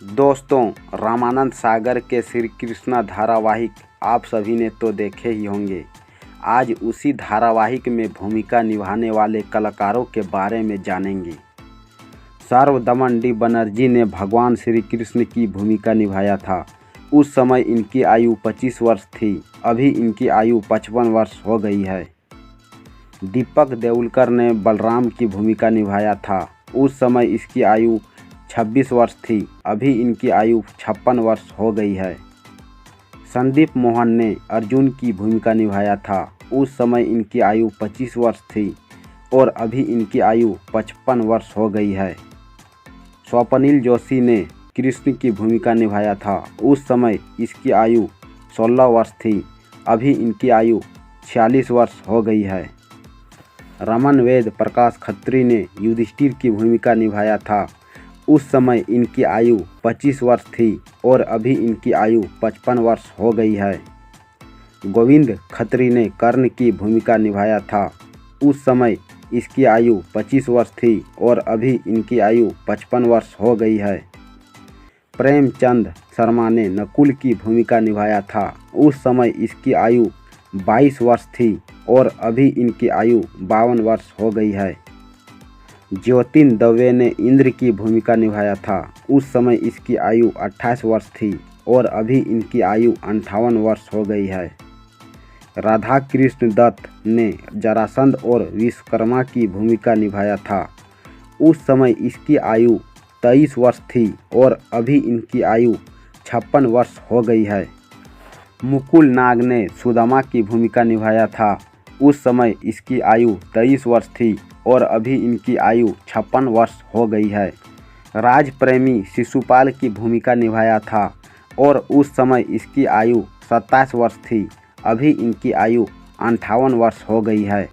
दोस्तों, रामानंद सागर के श्री कृष्णा धारावाहिक आप सभी ने तो देखे ही होंगे। आज उसी धारावाहिक में भूमिका निभाने वाले कलाकारों के बारे में जानेंगे। सर्वदमन डी बनर्जी ने भगवान श्री कृष्ण की भूमिका निभाया था। उस समय इनकी आयु 25 वर्ष थी, अभी इनकी आयु 55 वर्ष हो गई है। दीपक देउलकर ने बलराम की भूमिका निभाया था। उस समय इसकी आयु 26 वर्ष थी, अभी इनकी आयु 56 वर्ष हो गई है। संदीप मोहन ने अर्जुन की भूमिका निभाया था। उस समय इनकी आयु 25 वर्ष थी और अभी इनकी आयु 55 वर्ष हो गई है। स्वप्निल जोशी ने कृष्ण की भूमिका निभाया था। उस समय इसकी आयु 16 वर्ष थी, अभी इनकी आयु 46 वर्ष हो गई है। रमन वेद प्रकाश खत्री ने युधिष्ठिर की भूमिका निभाया था। उस समय इनकी आयु 25 वर्ष थी और अभी इनकी आयु 55 वर्ष हो गई है। गोविंद खत्री ने कर्ण की भूमिका निभाया था। उस समय इसकी आयु 25 वर्ष थी और अभी इनकी आयु 55 वर्ष हो गई है। प्रेमचंद शर्मा ने नकुल की भूमिका निभाया था। उस समय इसकी आयु 22 वर्ष थी और अभी इनकी आयु 52 वर्ष हो गई है। ज्योतिन दवे ने इंद्र की भूमिका निभाया था। उस समय इसकी आयु 28 वर्ष थी और अभी इनकी आयु 58 वर्ष हो गई है। राधा कृष्ण दत्त ने जरासंध और विश्वकर्मा की भूमिका निभाया था। उस समय इसकी आयु 23 वर्ष थी और अभी इनकी आयु 56 वर्ष हो गई है। मुकुल नाग ने सुदामा की भूमिका निभाया था। उस समय इसकी आयु 23 वर्ष थी और अभी इनकी आयु 56 वर्ष हो गई है। राज प्रेमी शिशुपाल की भूमिका निभाया था और उस समय इसकी आयु 27 वर्ष थी, अभी इनकी आयु 58 वर्ष हो गई है।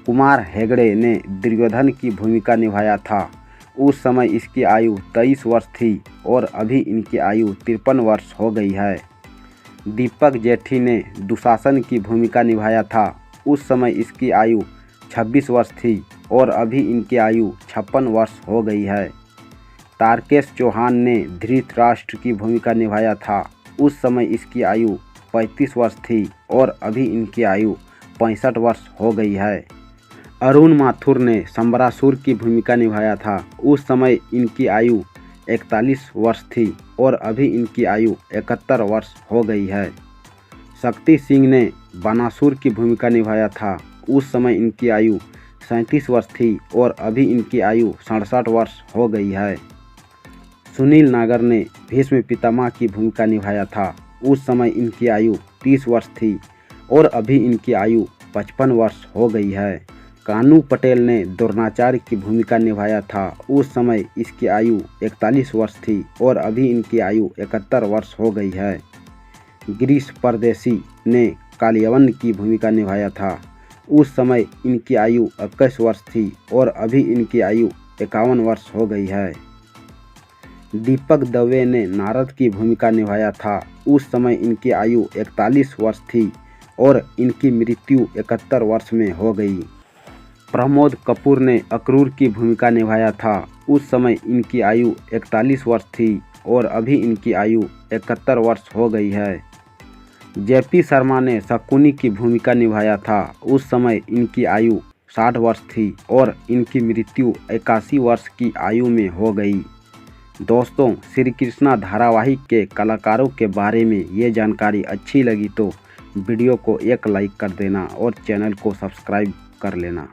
कुमार हेगड़े ने दुर्योधन की भूमिका निभाया था। उस समय इसकी आयु 23 वर्ष थी और अभी इनकी आयु 53 वर्ष हो गई है। दीपक जेठी ने दुशासन की भूमिका निभाया था। उस समय इसकी आयु 26 वर्ष थी और अभी इनकी आयु 56 वर्ष हो गई है। तारकेश चौहान ने धृतराष्ट्र की भूमिका निभाया था। उस समय इसकी आयु 35 वर्ष थी और अभी इनकी आयु 65 वर्ष हो गई है। अरुण माथुर ने शंबरासुर की भूमिका निभाया था। उस समय इनकी आयु 41 वर्ष थी और अभी इनकी आयु 71 वर्ष हो गई है। शक्ति सिंह ने बानासुर की भूमिका निभाया था। उस समय इनकी आयु 37 वर्ष थी और अभी इनकी आयु 67 वर्ष हो गई है। सुनील नागर ने भीष्म पितामह की भूमिका निभाया था। उस समय इनकी आयु 30 वर्ष थी और अभी इनकी आयु 55 वर्ष हो गई है। कानू पटेल ने द्रोणाचार्य की भूमिका निभाया था। उस समय इसकी आयु 41 वर्ष थी और अभी इनकी आयु 71 वर्ष हो गई है। गिरीश परदेसी ने कालियवन की भूमिका निभाया था। उस समय इनकी आयु 21 वर्ष थी और अभी इनकी आयु 51 वर्ष हो गई है। दीपक दवे ने नारद की भूमिका निभाया था। उस समय इनकी आयु 41 वर्ष थी और इनकी मृत्यु 71 वर्ष में हो गई। प्रमोद कपूर ने अक्रूर की भूमिका निभाया था। उस समय इनकी आयु 41 वर्ष थी और अभी इनकी आयु 71 वर्ष हो गई है। जेपी शर्मा ने शकुनी की भूमिका निभाया था। उस समय इनकी आयु 60 वर्ष थी और इनकी मृत्यु 81 वर्ष की आयु में हो गई। दोस्तों, श्री कृष्णा धारावाहिक के कलाकारों के बारे में ये जानकारी अच्छी लगी तो वीडियो को एक लाइक कर देना और चैनल को सब्सक्राइब कर लेना।